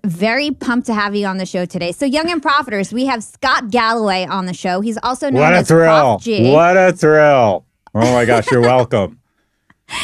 Very pumped to have you on the show today. So, Young and Profiters, we have Scott Galloway on the show. He's also known as Prof G. What a thrill. Oh my gosh, you're welcome.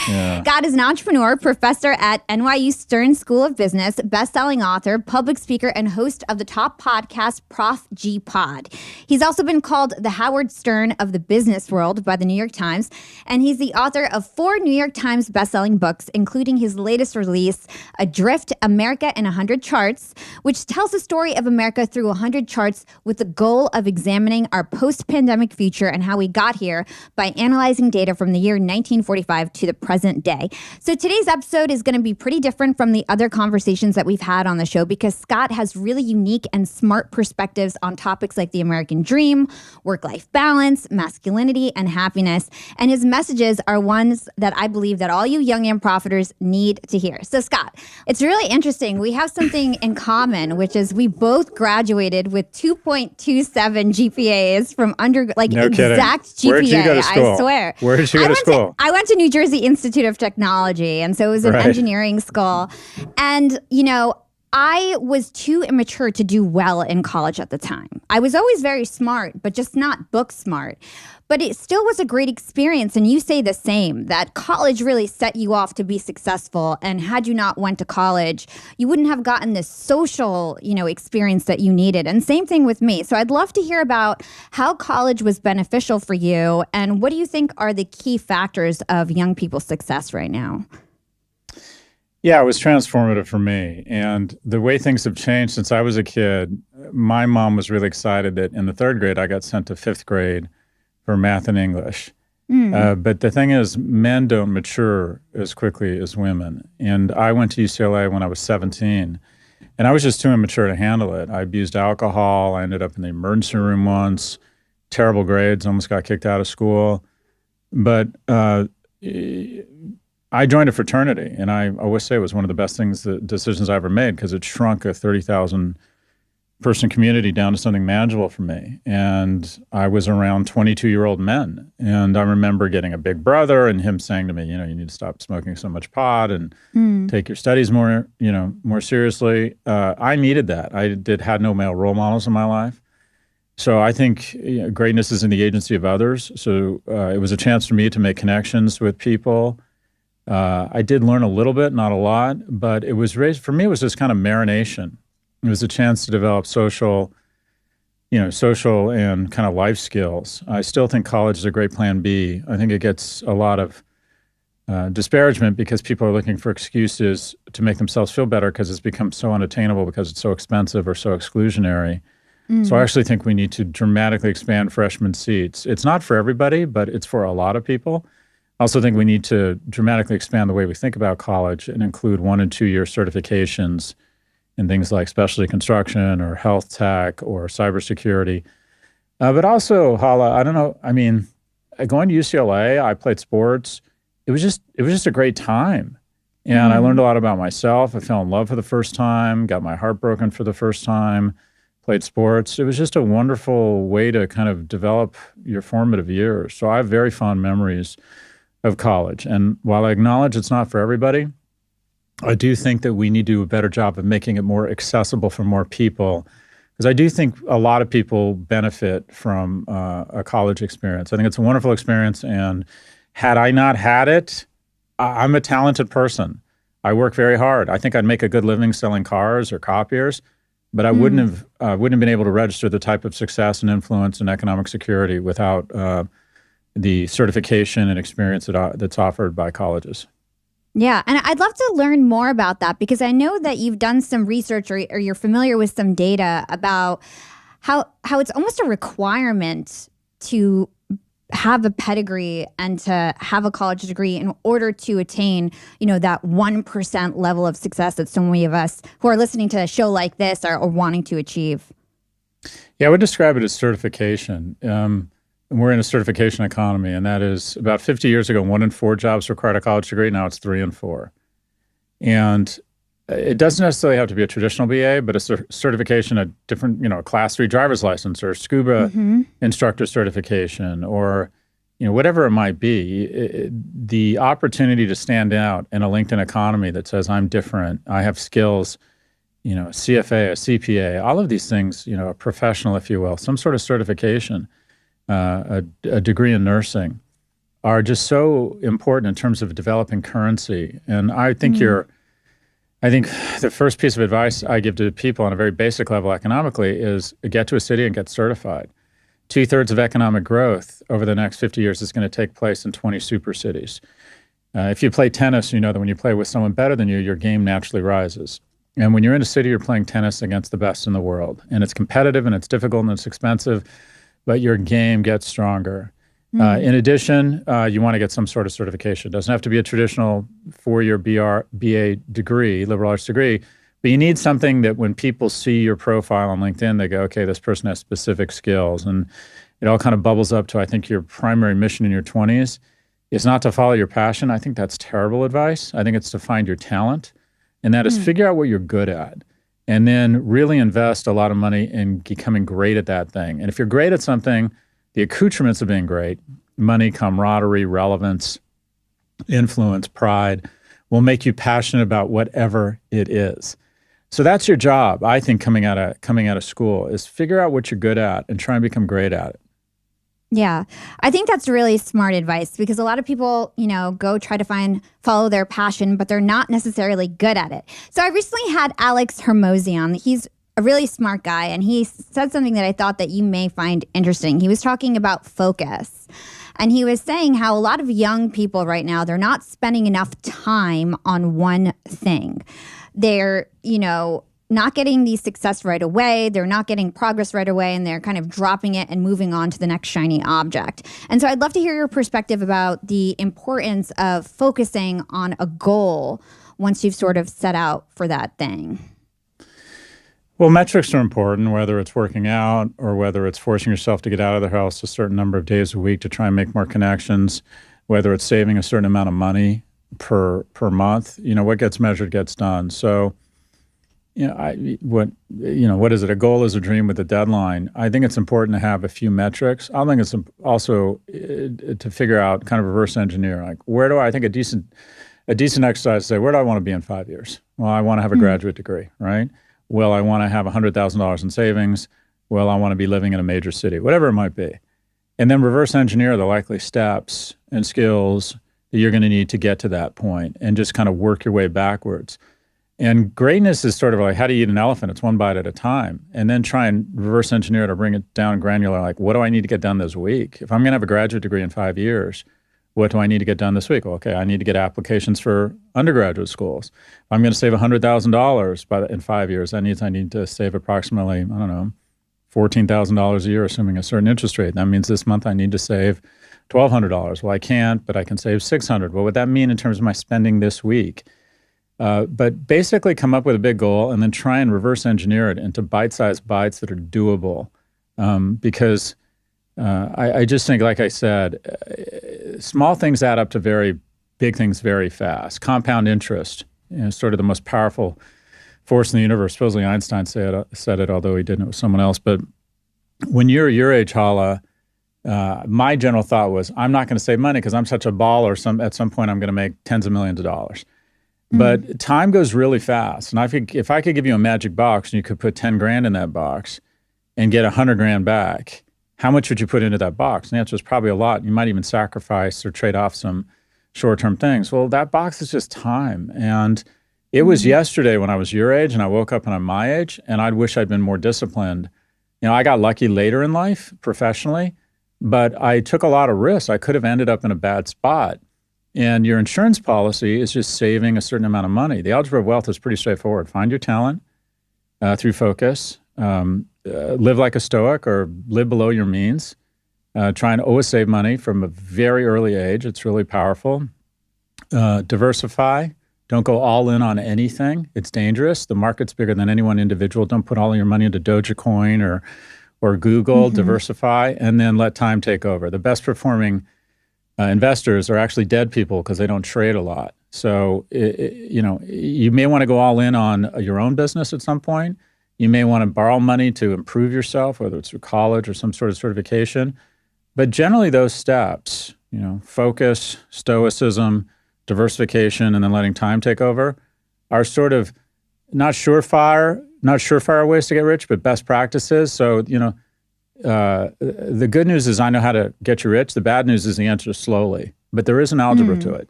Yeah. Scott is an entrepreneur, professor at NYU Stern School of Business, best-selling author, public speaker, and host of the top podcast, Prof G Pod. He's also been called the Howard Stern of the business world by the New York Times, and he's the author of 4 New York Times best-selling books, including his latest release, Adrift, America in 100 Charts, which tells the story of America through 100 charts with the goal of examining our post-pandemic future and how we got here by analyzing data from the year 1945 to the present day. So today's episode is going to be pretty different from the other conversations that we've had on the show because Scott has really unique and smart perspectives on topics like the American dream, work-life balance, masculinity, and happiness. And his messages are ones that I believe that all you young and profiters need to hear. So Scott, it's really interesting. We have something in common, which is we both graduated with 2.27 GPAs from exact GPA. Where'd you go to school? I swear. Where did you go to school? I went to New Jersey Institute of Technology, and so it was an engineering school. And, I was too immature to do well in college at the time. I was always very smart, but just not book smart. But it still was a great experience, and you say the same, that college really set you off to be successful, and had you not went to college, you wouldn't have gotten this social, experience that you needed. And same thing with me. So I'd love to hear about how college was beneficial for you, and what do you think are the key factors of young people's success right now? Yeah, it was transformative for me. And the way things have changed since I was a kid, my mom was really excited that in the 3rd grade, I got sent to 5th grade for math and English. But the thing is, men don't mature as quickly as women. And I went to UCLA when I was 17, and I was just too immature to handle it. I abused alcohol. I ended up in the emergency room once, terrible grades, almost got kicked out of school. But I joined a fraternity, and I always say it was one of the best decisions I ever made because it shrunk a 30,000 person community down to something manageable for me. And I was around 22-year-old men. And I remember getting a big brother and him saying to me, you need to stop smoking so much pot and take your studies more seriously. I needed that. I had no male role models in my life. So I think greatness is in the agency of others. So it was a chance for me to make connections with people. I did learn a little bit, not a lot, but it was for me, it was just kind of marination. It was a chance to develop social and kind of life skills. I still think college is a great plan B. I think it gets a lot of disparagement because people are looking for excuses to make themselves feel better because it's become so unattainable because it's so expensive or so exclusionary. So I actually think we need to dramatically expand freshman seats. It's not for everybody, but it's for a lot of people. I also think we need to dramatically expand the way we think about college and include 1- and 2-year certifications in things like specialty construction or health tech or cybersecurity. But also, Hala, I don't know, going to UCLA, I played sports. It was just a great time. And I learned a lot about myself. I fell in love for the first time, got my heart broken for the first time, played sports. It was just a wonderful way to kind of develop your formative years. So I have very fond memories of college. And while I acknowledge it's not for everybody, I do think that we need to do a better job of making it more accessible for more people. Because I do think a lot of people benefit from a college experience. I think it's a wonderful experience. And had I not had it, I'm a talented person. I work very hard. I think I'd make a good living selling cars or copiers, but I wouldn't have been able to register the type of success and influence and economic security without the certification and experience that's offered by colleges. Yeah, and I'd love to learn more about that because I know that you've done some research or you're familiar with some data about how it's almost a requirement to have a pedigree and to have a college degree in order to attain, that 1% level of success that so many of us who are listening to a show like this are wanting to achieve. Yeah, I would describe it as certification. We're in a certification economy, and that is about 50 years ago, 1 in 4 jobs required a college degree. Now it's 3 in 4. And it doesn't necessarily have to be a traditional BA, but a certification, a different, a class 3 driver's license or scuba instructor certification or, whatever it might be. The opportunity to stand out in a LinkedIn economy that says I'm different, I have skills, a CFA, a CPA, all of these things, a professional, if you will, some sort of certification, a degree in nursing, are just so important in terms of developing currency. And I think I think the first piece of advice I give to people on a very basic level economically is get to a city and get certified. 2/3 of economic growth over the next 50 years is going to take place in 20 super cities. If you play tennis, you know that when you play with someone better than you, your game naturally rises. And when you're in a city, you're playing tennis against the best in the world. And it's competitive and it's difficult and it's expensive, but your game gets stronger. In addition, you want to get some sort of certification. It doesn't have to be a traditional 4-year BA degree, liberal arts degree, but you need something that when people see your profile on LinkedIn, they go, okay, this person has specific skills. And it all kind of bubbles up to, I think, your primary mission in your 20s is not to follow your passion. I think that's terrible advice. I think it's to find your talent. And that is figure out what you're good at. And then really invest a lot of money in becoming great at that thing. And if you're great at something, the accoutrements of being great, money, camaraderie, relevance, influence, pride, will make you passionate about whatever it is. So that's your job, I think, coming out of school, is figure out what you're good at and try and become great at it. Yeah, I think that's really smart advice because a lot of people, go try to follow their passion, but they're not necessarily good at it. So I recently had Alex Hermosi on. He's a really smart guy, and he said something that I thought that you may find interesting. He was talking about focus, and he was saying how a lot of young people right now, they're not spending enough time on one thing. They're, not getting the success right away. They're not getting progress right away, and they're kind of dropping it and moving on to the next shiny object. And so I'd love to hear your perspective about the importance of focusing on a goal once you've sort of set out for that thing. Well, metrics are important, whether it's working out or whether it's forcing yourself to get out of the house a certain number of days a week to try and make more connections, whether it's saving a certain amount of money per month. What gets measured gets done. So, what is it? A goal is a dream with a deadline. I think it's important to have a few metrics. I think it's also to figure out, kind of reverse engineer, like I think a decent exercise to say, where do I want to be in 5 years? Well, I want to have a graduate degree, right? Well, I want to have $100,000 in savings. Well, I want to be living in a major city, whatever it might be. And then reverse engineer the likely steps and skills that you're going to need to get to that point and just kind of work your way backwards. And greatness is sort of like, how do you eat an elephant? It's one bite at a time. And then try and reverse engineer to bring it down granular, like, what do I need to get done this week? If I'm going to have a graduate degree in 5 years, what do I need to get done this week? Well, okay, I need to get applications for undergraduate schools. If I'm going to save $100,000 in 5 years, that means I need to save approximately, $14,000 a year, assuming a certain interest rate. That means this month I need to save $1,200. Well, I can't, but I can save $600. What would that mean in terms of my spending this week? But basically come up with a big goal and then try and reverse engineer it into bite-sized bites that are doable. Because I just think, like I said, small things add up to very big things very fast. Compound interest is sort of the most powerful force in the universe. Supposedly Einstein said it, although he didn't, it was someone else. But when you're your age, Hala, my general thought was, I'm not going to save money because I'm such a baller. At some point, I'm going to make tens of millions of dollars. But time goes really fast. And if I could give you a magic box and you could put 10 grand in that box and get 100 grand back, how much would you put into that box? And the answer is probably a lot. You might even sacrifice or trade off some short-term things. Well, that box is just time. And it was yesterday when I was your age and I woke up and I'm my age, and I wish I'd been more disciplined. I got lucky later in life professionally, but I took a lot of risks. I could have ended up in a bad spot. And your insurance policy is just saving a certain amount of money. The algebra of wealth is pretty straightforward. Find your talent through focus. Live like a stoic or live below your means. Try and always save money from a very early age. It's really powerful. Diversify. Don't go all in on anything. It's dangerous. The market's bigger than any one individual. Don't put all your money into Dogecoin or Google. Diversify, and then let time take over. The best performing investors are actually dead people because they don't trade a lot. So, you may want to go all in on your own business at some point. You may want to borrow money to improve yourself, whether it's through college or some sort of certification. But generally those steps, focus, stoicism, diversification, and then letting time take over are sort of not surefire ways to get rich, but best practices. So, the good news is I know how to get you rich. The bad news is the answer is slowly, but there is an algebra to it.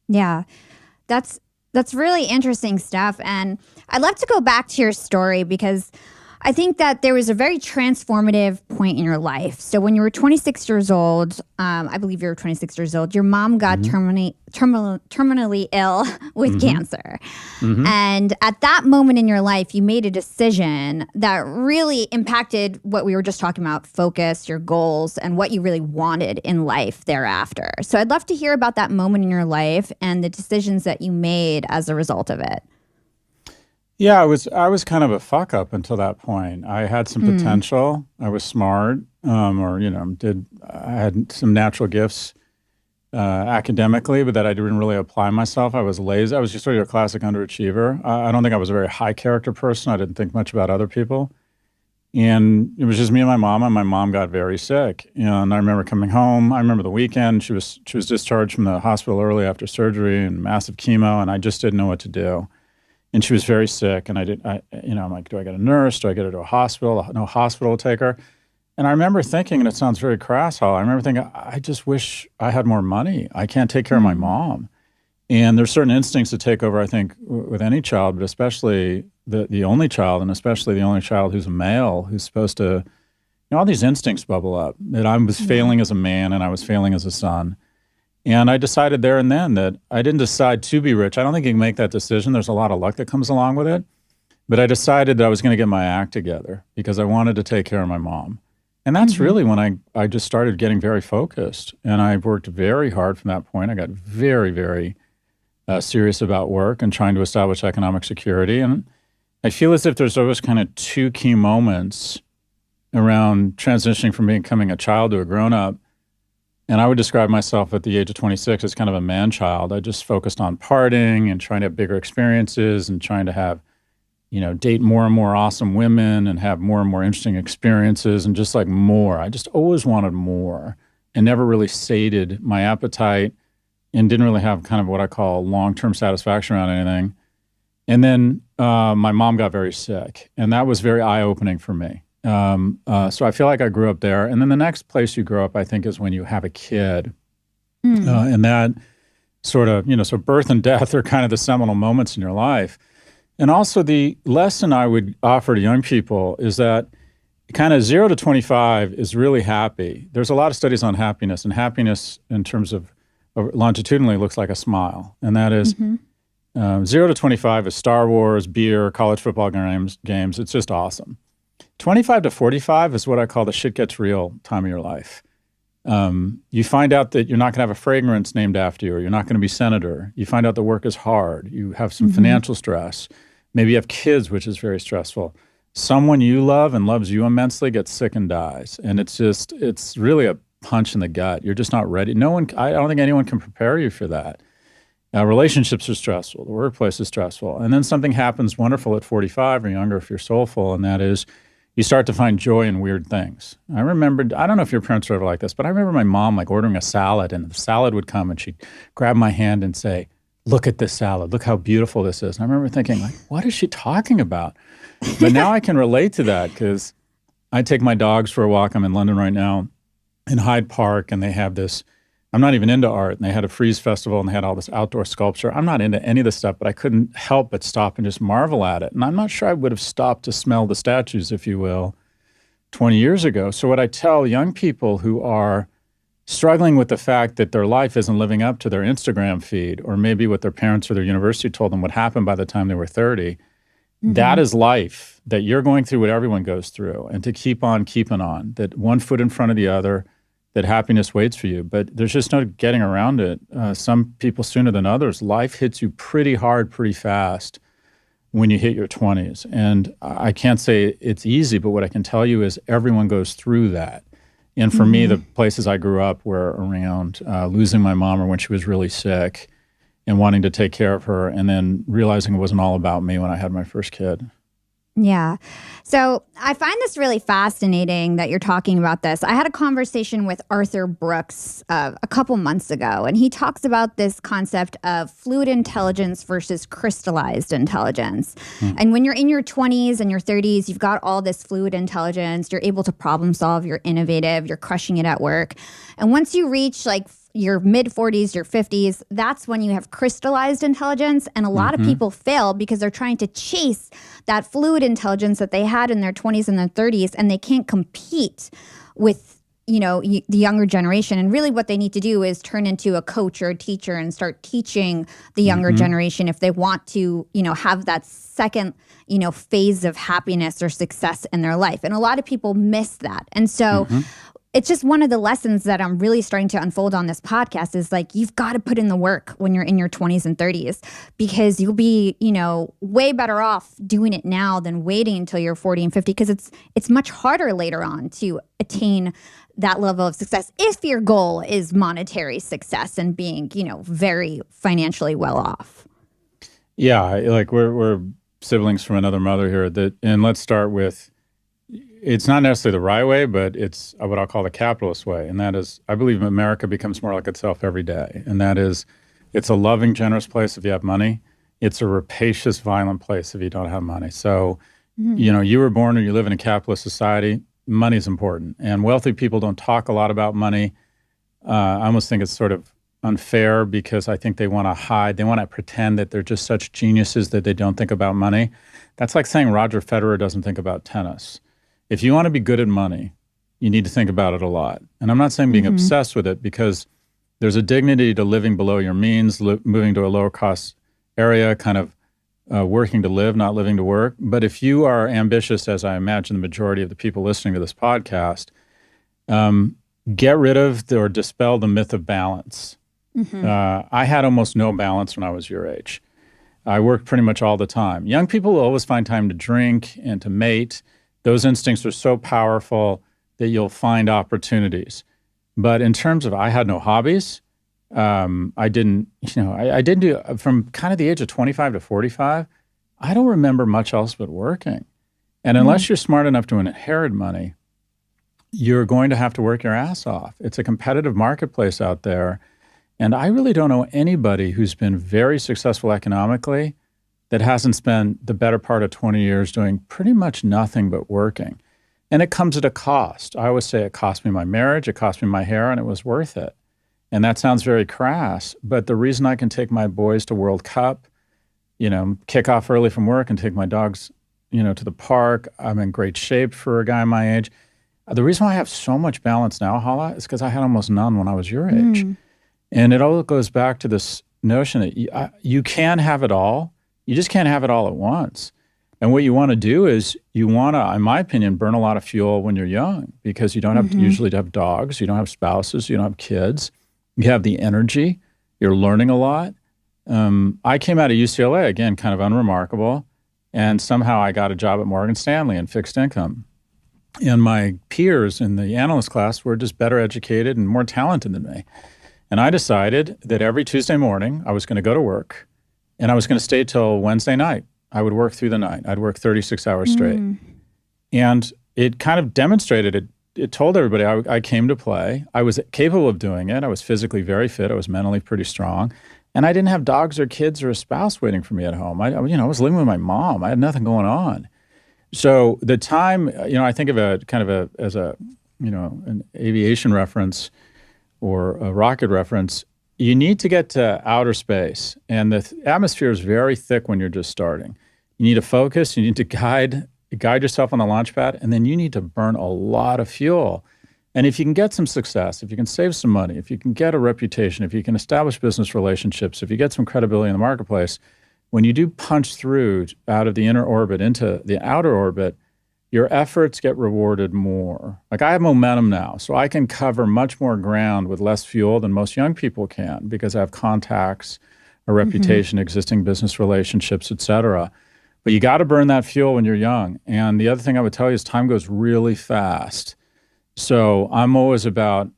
Yeah, that's really interesting stuff. And I'd love to go back to your story because I think that there was a very transformative point in your life. So when you were 26 years old, I believe you were 26 years old, your mom got terminally ill with cancer. And at that moment in your life, you made a decision that really impacted what we were just talking about, focus, your goals, and what you really wanted in life thereafter. So I'd love to hear about that moment in your life and the decisions that you made as a result of it. Yeah, I was kind of a fuck up until that point. I had some potential. I was smart, I had some natural gifts academically, but that I didn't really apply myself. I was lazy. I was just sort of a classic underachiever. I don't think I was a very high character person. I didn't think much about other people. And it was just me and my mom got very sick. And I remember coming home. I remember the weekend. She was discharged from the hospital early after surgery and massive chemo, and I just didn't know what to do. And she was very sick, and I'm like, do I get a nurse? Do I get her to a hospital? No hospital will take her. And I remember thinking, and it sounds very crass, I remember thinking, I just wish I had more money. I can't take care of my mom. And there's certain instincts that take over, I think, with any child, but especially the only child, and especially the only child who's a male, who's supposed to, all these instincts bubble up, that I was failing as a man and I was failing as a son. And I decided there and then that I didn't decide to be rich. I don't think you can make that decision. There's a lot of luck that comes along with it. But I decided that I was going to get my act together because I wanted to take care of my mom. And that's really when I just started getting very focused. And I worked very hard from that point. I got very, very serious about work and trying to establish economic security. And I feel as if there's always kind of two key moments around transitioning from becoming a child to a grown-up. And I would describe myself at the age of 26 as kind of a man-child. I just focused on partying and trying to have bigger experiences and trying to have, date more and more awesome women and have more and more interesting experiences and just like more. I just always wanted more and never really sated my appetite and didn't really have kind of what I call long-term satisfaction around anything. And then my mom got very sick, and that was very eye-opening for me. So I feel like I grew up there. And then the next place you grow up, I think, is when you have a kid. And that sort of, so birth and death are kind of the seminal moments in your life. And also the lesson I would offer to young people is that kind of 0 to 25 is really happy. There's a lot of studies on happiness, and happiness in terms of longitudinally looks like a smile. And that is 0 to 25 is Star Wars, beer, college football games. It's just awesome. 25 to 45 is what I call the shit gets real time of your life. You find out that you're not going to have a fragrance named after you, or you're not going to be senator. You find out the work is hard. You have some financial stress. Maybe you have kids, which is very stressful. Someone you love and loves you immensely gets sick and dies. And it's really a punch in the gut. You're just not ready. I don't think anyone can prepare you for that. Relationships are stressful. The workplace is stressful. And then something happens wonderful at 45 or younger if you're soulful, and that is you start to find joy in weird things. I don't know if your parents were ever like this, but I remember my mom like ordering a salad, and the salad would come and she'd grab my hand and say, "Look at this salad. Look how beautiful this is." And I remember thinking, like, what is she talking about? But now I can relate to that because I take my dogs for a walk. I'm in London right now in Hyde Park, and they have this, I'm not even into art, and they had a Frieze festival and they had all this outdoor sculpture. I'm not into any of this stuff, but I couldn't help but stop and just marvel at it. And I'm not sure I would have stopped to smell the statues, if you will, 20 years ago. So what I tell young people who are struggling with the fact that their life isn't living up to their Instagram feed, or maybe what their parents or their university told them would happen by the time they were 30, that is life, that you're going through what everyone goes through, and to keep on keeping on, that one foot in front of the other, that happiness waits for you. But there's just no getting around it. Some people sooner than others. Life hits you pretty hard, pretty fast when you hit your 20s. And I can't say it's easy, but what I can tell you is everyone goes through that. And for me, the places I grew up were around losing my mom or when she was really sick and wanting to take care of her, and then realizing it wasn't all about me when I had my first kid. Yeah. So I find this really fascinating that you're talking about this. I had a conversation with Arthur Brooks a couple months ago, and he talks about this concept of fluid intelligence versus crystallized intelligence. And when you're in your 20s and your 30s, you've got all this fluid intelligence, you're able to problem solve, you're innovative, you're crushing it at work. And once you reach like your mid 40s, your 50s, that's when you have crystallized intelligence. And a lot of people fail because they're trying to chase that fluid intelligence that they had in their 20s and their 30s, and they can't compete with, the younger generation. And really what they need to do is turn into a coach or a teacher and start teaching the younger generation if they want to, have that second, phase of happiness or success in their life. And a lot of people miss that. And so it's just one of the lessons that I'm really starting to unfold on this podcast is like, you've got to put in the work when you're in your 20s and 30s, because you'll be, way better off doing it now than waiting until you're 40 and 50, because it's much harder later on to attain that level of success if your goal is monetary success and being, very financially well off. Yeah, like we're siblings from another mother here. And let's start with, it's not necessarily the right way, but it's what I'll call the capitalist way. And that is, I believe America becomes more like itself every day. And that is, it's a loving, generous place if you have money. It's a rapacious, violent place if you don't have money. So, you were born or you live in a capitalist society, money's important. And wealthy people don't talk a lot about money. I almost think it's sort of unfair because I think they want to hide. They want to pretend that they're just such geniuses that they don't think about money. That's like saying Roger Federer doesn't think about tennis. If you want to be good at money, you need to think about it a lot. And I'm not saying being obsessed with it, because there's a dignity to living below your means, moving to a lower cost area, kind of working to live, not living to work. But if you are ambitious, as I imagine the majority of the people listening to this podcast, get rid of or dispel the myth of balance. I had almost no balance when I was your age. I worked pretty much all the time. Young people will always find time to drink and to mate. Those instincts are so powerful that you'll find opportunities. But in terms of, I had no hobbies. I didn't do, from kind of the age of 25 to 45, I don't remember much else but working. And unless you're smart enough to inherit money, you're going to have to work your ass off. It's a competitive marketplace out there. And I really don't know anybody who's been very successful economically that hasn't spent the better part of 20 years doing pretty much nothing but working. And it comes at a cost. I always say it cost me my marriage, it cost me my hair, and it was worth it. And that sounds very crass, but the reason I can take my boys to World Cup, kick off early from work and take my dogs, to the park, I'm in great shape for a guy my age. The reason why I have so much balance now, Hala, is because I had almost none when I was your age. And it all goes back to this notion that you can have it all. You just can't have it all at once. And what you want to do is you want to, in my opinion, burn a lot of fuel when you're young, because you don't have usually to have dogs, you don't have spouses, you don't have kids. You have the energy. You're learning a lot. I came out of UCLA, again, kind of unremarkable, and somehow I got a job at Morgan Stanley in fixed income. And my peers in the analyst class were just better educated and more talented than me. And I decided that every Tuesday morning I was going to go to work, and I was going to stay till Wednesday night. I would work through the night. I'd work 36 hours straight. And it kind of demonstrated, it told everybody I came to play. I was capable of doing it. I was physically very fit. I was mentally pretty strong. And I didn't have dogs or kids or a spouse waiting for me at home. I was living with my mom. I had nothing going on. So the time, I think of as an aviation reference or a rocket reference. You need to get to outer space, and the atmosphere is very thick when you're just starting. You need to focus. You need to guide yourself on the launch pad, and then you need to burn a lot of fuel. And if you can get some success, if you can save some money, if you can get a reputation, if you can establish business relationships, if you get some credibility in the marketplace, when you do punch through out of the inner orbit into the outer orbit, your efforts get rewarded more. Like, I have momentum now, so I can cover much more ground with less fuel than most young people can, because I have contacts, a reputation, existing business relationships, et cetera. But you got to burn that fuel when you're young. And the other thing I would tell you is time goes really fast. So I'm always about,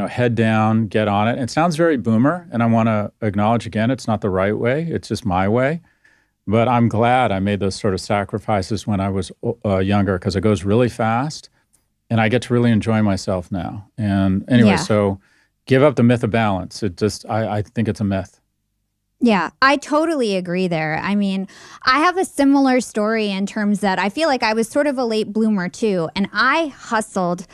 head down, get on it. It sounds very boomer, and I want to acknowledge again, it's not the right way. It's just my way. But I'm glad I made those sort of sacrifices when I was younger because it goes really fast and I get to really enjoy myself now. And anyway, so give up the myth of balance. I think it's a myth. Yeah, I totally agree there. I mean, I have a similar story in terms that I feel like I was sort of a late bloomer too. And I hustled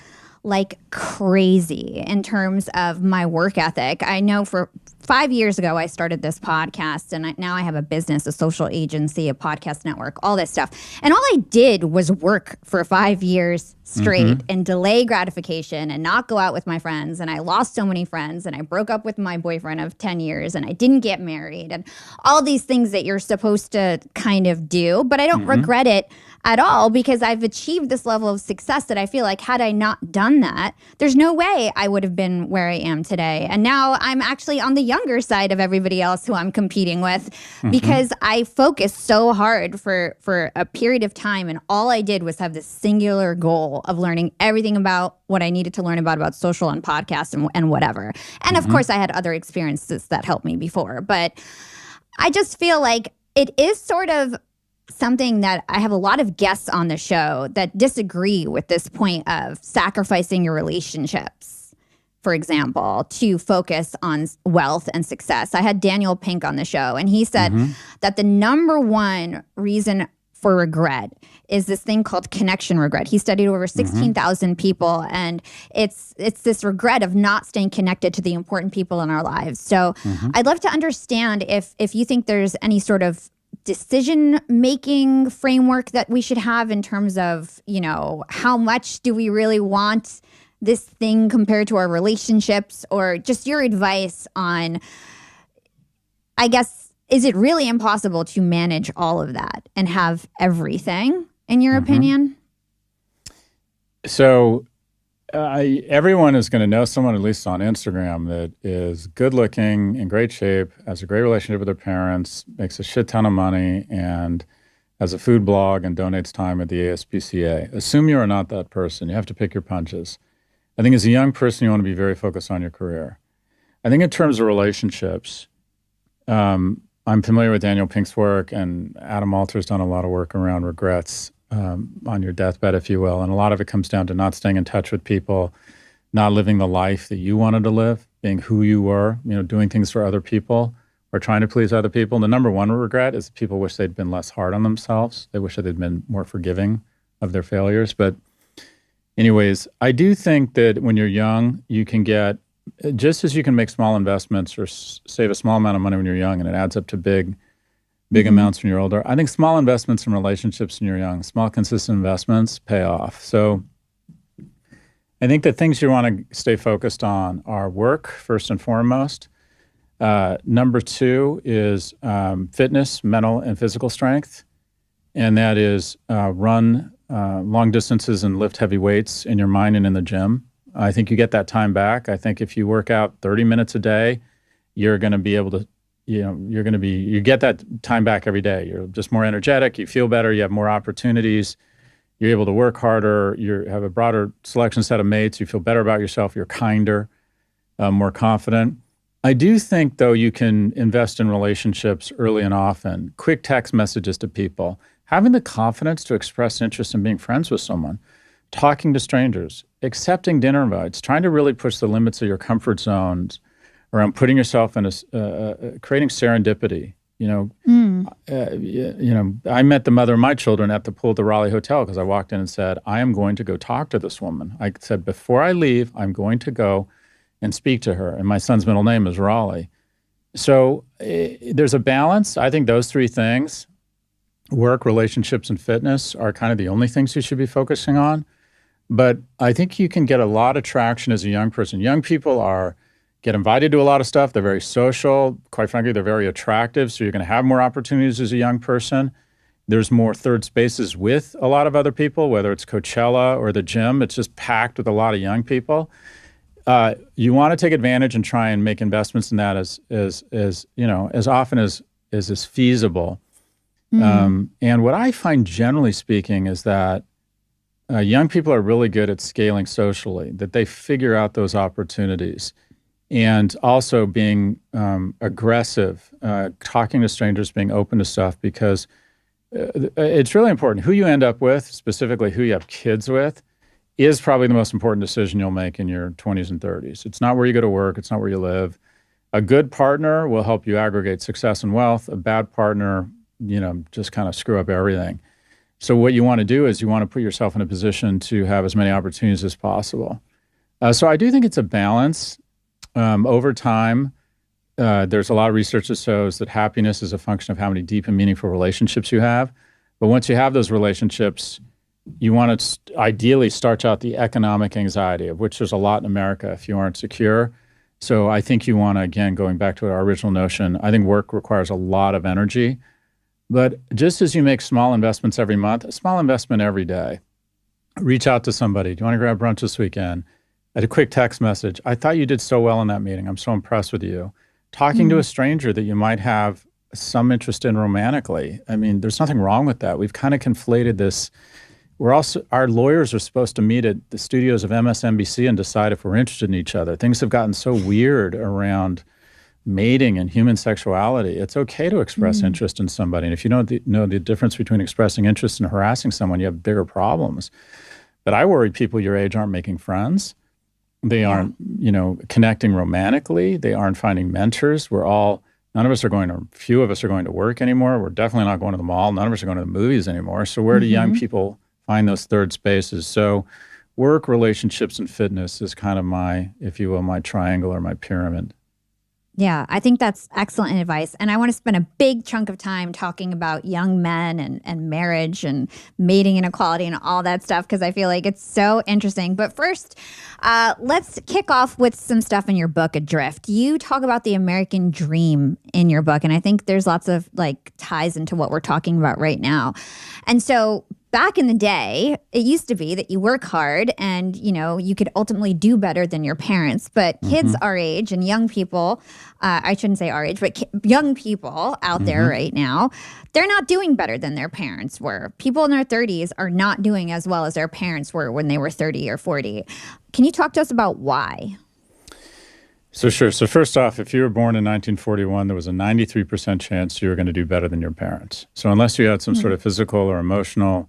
like crazy in terms of my work ethic. I know for 5 years ago, I started this podcast, and now I have a business, a social agency, a podcast network, all this stuff. And all I did was work for 5 years straight and delay gratification and not go out with my friends. And I lost so many friends, and I broke up with my boyfriend of 10 years, and I didn't get married, and all these things that you're supposed to kind of do. But I don't regret it at all because I've achieved this level of success that I feel like had I not done that, there's no way I would have been where I am today. And now I'm actually on the younger side of everybody else who I'm competing with because I focused so hard for a period of time, and all I did was have this singular goal of learning everything about what I needed to learn about social and podcasts and whatever. And of course, I had other experiences that helped me before. But I just feel like it is sort of something that I have a lot of guests on the show that disagree with this point of sacrificing your relationships, for example, to focus on wealth and success. I had Daniel Pink on the show, and he said that the number one reason for regret is this thing called connection regret. He studied over 16,000 people, and it's this regret of not staying connected to the important people in our lives. So I'd love to understand if you think there's any sort of decision-making framework that we should have in terms of, how much do we really want this thing compared to our relationships, or just your advice on, I guess, is it really impossible to manage all of that and have everything, in your opinion? So everyone is going to know someone, at least on Instagram, that is good looking, in great shape, has a great relationship with their parents, makes a shit ton of money, and has a food blog and donates time at the ASPCA. Assume you are not that person. You have to pick your punches. I think as a young person, you want to be very focused on your career. I think in terms of relationships, I'm familiar with Daniel Pink's work, and Adam Alter's done a lot of work around regrets on your deathbed, if you will. And a lot of it comes down to not staying in touch with people, not living the life that you wanted to live, being who you were, doing things for other people or trying to please other people. And the number one regret is people wish they'd been less hard on themselves. They wish that they'd been more forgiving of their failures. But anyways, I do think that when you're young, you can get, just as you can make small investments or save a small amount of money when you're young and it adds up to big amounts when you're older. I think small investments in relationships when you're young, small consistent investments pay off. So I think the things you want to stay focused on are work, first and foremost. Number two is fitness, mental and physical strength. And that is run long distances and lift heavy weights in your mind and in the gym. I think you get that time back. I think if you work out 30 minutes a day, you're going to be able to, you get that time back every day. You're just more energetic. You feel better. You have more opportunities. You're able to work harder. You have a broader selection set of mates. You feel better about yourself. You're kinder, more confident. I do think, though, you can invest in relationships early and often. Quick text messages to people. Having the confidence to express interest in being friends with someone. Talking to strangers. Accepting dinner invites. Trying to really push the limits of your comfort zones around putting yourself in creating serendipity. I met the mother of my children at the pool at the Raleigh Hotel because I walked in and said, I am going to go talk to this woman. I said, before I leave, I'm going to go and speak to her. And my son's middle name is Raleigh. So there's a balance. I think those three things, work, relationships, and fitness, are kind of the only things you should be focusing on. But I think you can get a lot of traction as a young person. Young people get invited to a lot of stuff. They're very social. Quite frankly, they're very attractive. So you're going to have more opportunities as a young person. There's more third spaces with a lot of other people, whether it's Coachella or the gym. It's just packed with a lot of young people. You want to take advantage and try and make investments in that as often as is feasible. And what I find, generally speaking, is that young people are really good at scaling socially, that they figure out those opportunities. And also being aggressive, talking to strangers, being open to stuff, because it's really important. Who you end up with, specifically who you have kids with, is probably the most important decision you'll make in your 20s and 30s. It's not where you go to work. It's not where you live. A good partner will help you aggregate success and wealth. A bad partner, just kind of screw up everything. So what you want to do is you want to put yourself in a position to have as many opportunities as possible. So I do think it's a balance. Over time, there's a lot of research that shows that happiness is a function of how many deep and meaningful relationships you have. But once you have those relationships, you want to ideally starch out the economic anxiety, of which there's a lot in America if you aren't secure. So I think you want to, again, going back to our original notion, I think work requires a lot of energy. But just as you make small investments every month, a small investment every day, reach out to somebody. Do you want to grab brunch this weekend? A quick text message. I thought you did so well in that meeting. I'm so impressed with you. Talking to a stranger that you might have some interest in romantically. I mean, there's nothing wrong with that. We've kind of conflated this. Our lawyers are supposed to meet at the studios of MSNBC and decide if we're interested in each other. Things have gotten so weird around mating and human sexuality. It's okay to express interest in somebody. And if you don't know the difference between expressing interest and harassing someone, you have bigger problems. But I worry people your age aren't making friends. They aren't, connecting romantically. They aren't finding mentors. Few of us are going to work anymore. We're definitely not going to the mall. None of us are going to the movies anymore. So where do young people find those third spaces? So work, relationships, and fitness is kind of my, if you will, my triangle or my pyramid. Yeah, I think that's excellent advice. And I want to spend a big chunk of time talking about young men and marriage and mating inequality and all that stuff, because I feel like it's so interesting. But first, let's kick off with some stuff in your book, Adrift. You talk about the American dream in your book, and I think there's lots of ties into what we're talking about right now. And so back in the day, it used to be that you work hard and, you could ultimately do better than your parents. But kids our age and young people, I shouldn't say our age, but young people out there right now, they're not doing better than their parents were. People in their 30s are not doing as well as their parents were when they were 30 or 40. Can you talk to us about why? So sure. So first off, if you were born in 1941, there was a 93% chance you were going to do better than your parents. So unless you had some sort of physical or emotional,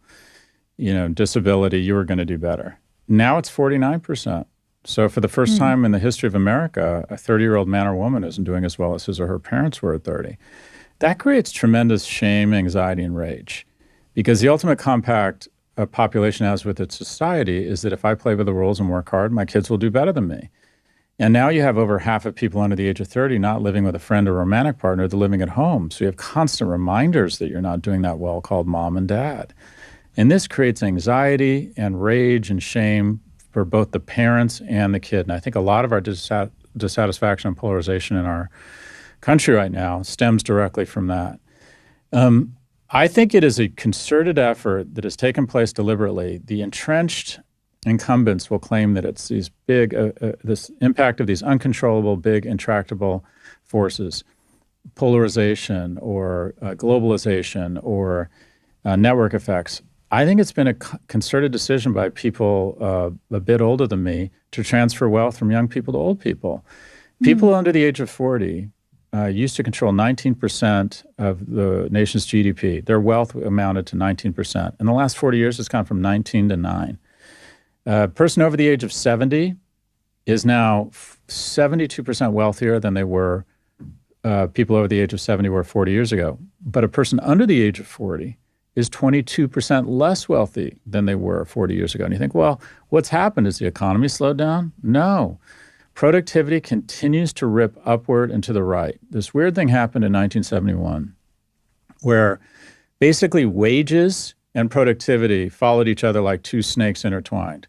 disability, you were going to do better. Now it's 49%. So for the first time in the history of America, a 30-year-old man or woman isn't doing as well as his or her parents were at 30. That creates tremendous shame, anxiety, and rage, because the ultimate compact a population has with its society is that if I play by the rules and work hard, my kids will do better than me. And now you have over half of people under the age of 30 not living with a friend or romantic partner, they're living at home. So you have constant reminders that you're not doing that well, called mom and dad. And this creates anxiety and rage and shame for both the parents and the kid. And I think a lot of our dissatisfaction and polarization in our country right now stems directly from that. I think it is a concerted effort that has taken place deliberately. The entrenched incumbents will claim that it's these big, this impact of these uncontrollable, big, intractable forces, polarization or globalization or network effects. I think it's been a concerted decision by people a bit older than me to transfer wealth from young people to old people. People under the age of 40 used to control 19% of the nation's GDP. Their wealth amounted to 19%. In the last 40 years, it's gone from 19 to 9. A person over the age of 70 is now 72% wealthier than they were, people over the age of 70 were 40 years ago. But a person under the age of 40 is 22% less wealthy than they were 40 years ago. And you think, well, what's happened? Has the economy slowed down? No. Productivity continues to rip upward and to the right. This weird thing happened in 1971 where basically wages and productivity followed each other like two snakes intertwined.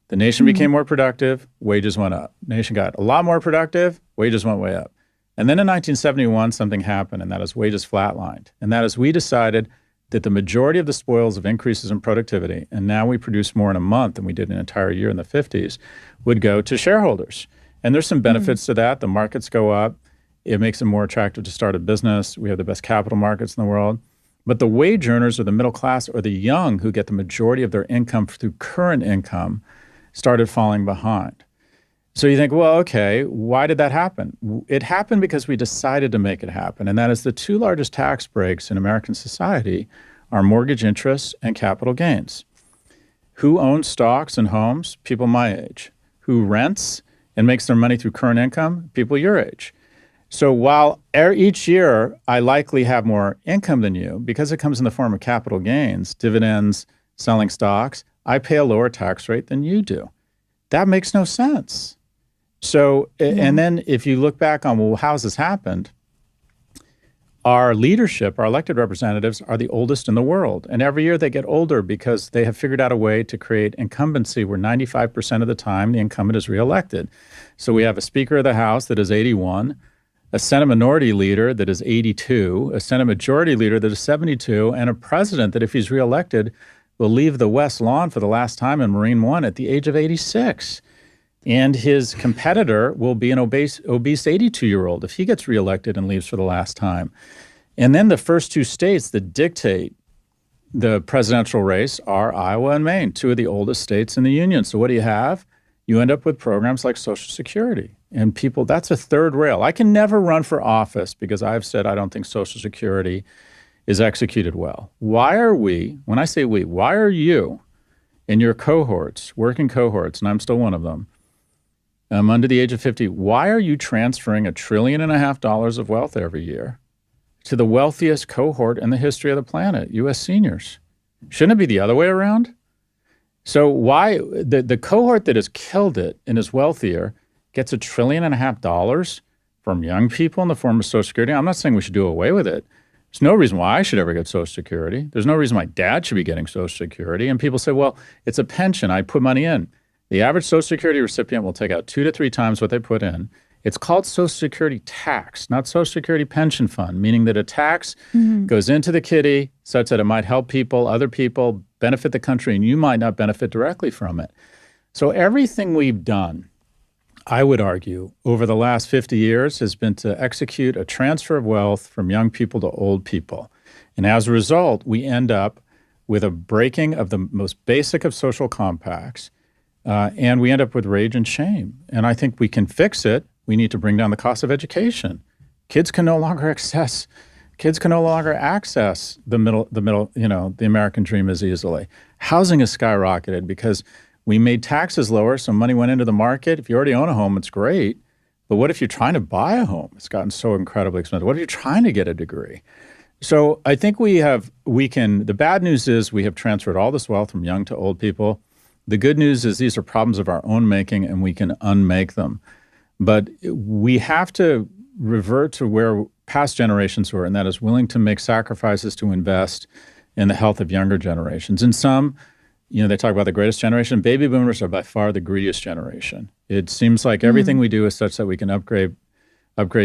The nation became more productive, wages went up. Nation got a lot more productive, wages went way up. And then in 1971, something happened, and that is wages flatlined. And that is we decided that the majority of the spoils of increases in productivity, and now we produce more in a month than we did an entire year in the 50s, would go to shareholders. And there's some benefits to that. The markets go up. It makes it more attractive to start a business. We have the best capital markets in the world. But the wage earners or the middle class or the young who get the majority of their income through current income started falling behind. So you think, well, okay, why did that happen? It happened because we decided to make it happen. And that is the two largest tax breaks in American society are mortgage interest and capital gains. Who owns stocks and homes? People my age. Who rents and makes their money through current income? People your age. So while each year I likely have more income than you, because it comes in the form of capital gains, dividends, selling stocks, I pay a lower tax rate than you do. That makes no sense. So, and then if you look back on, well, how's this happened? Our leadership, our elected representatives, are the oldest in the world. And every year they get older because they have figured out a way to create incumbency where 95% of the time the incumbent is reelected. So we have a Speaker of the House that is 81, a Senate Minority Leader that is 82, a Senate Majority Leader that is 72, and a president that, if he's reelected, will leave the West Lawn for the last time in Marine One at the age of 86. And his competitor will be an obese 82-year-old if he gets reelected and leaves for the last time. And then the first two states that dictate the presidential race are Iowa and Maine, two of the oldest states in the union. So what do you have? You end up with programs like Social Security. And people, that's a third rail. I can never run for office because I've said I don't think Social Security is executed well. Why are we, when I say we, why are you in your cohorts, working cohorts, and I'm still one of them, under the age of 50, why are you transferring $1.5 trillion of wealth every year to the wealthiest cohort in the history of the planet, U.S. seniors? Shouldn't it be the other way around? So why the cohort that has killed it and is wealthier gets $1.5 trillion from young people in the form of Social Security? I'm not saying we should do away with it. There's no reason why I should ever get Social Security. There's no reason my dad should be getting Social Security. And people say, well, it's a pension. I put money in. The average Social Security recipient will take out 2 to 3 times what they put in. It's called Social Security tax, not Social Security pension fund, meaning that a tax goes into the kitty such that it might help people, other people, benefit the country, and you might not benefit directly from it. So everything we've done, I would argue, over the last 50 years has been to execute a transfer of wealth from young people to old people. And as a result, we end up with a breaking of the most basic of social compacts. And we end up with rage and shame. And I think we can fix it. We need to bring down the cost of education. Kids can no longer access the American dream as easily. Housing has skyrocketed because we made taxes lower, so money went into the market. If you already own a home, it's great. But what if you're trying to buy a home? It's gotten so incredibly expensive. What if you're trying to get a degree? So I think the bad news is we have transferred all this wealth from young to old people. The good news is these are problems of our own making, and we can unmake them. But we have to revert to where past generations were, and that is willing to make sacrifices to invest in the health of younger generations. And some, they talk about the greatest generation. Baby boomers are by far the greediest generation. It seems like everything we do is such that we can upgrade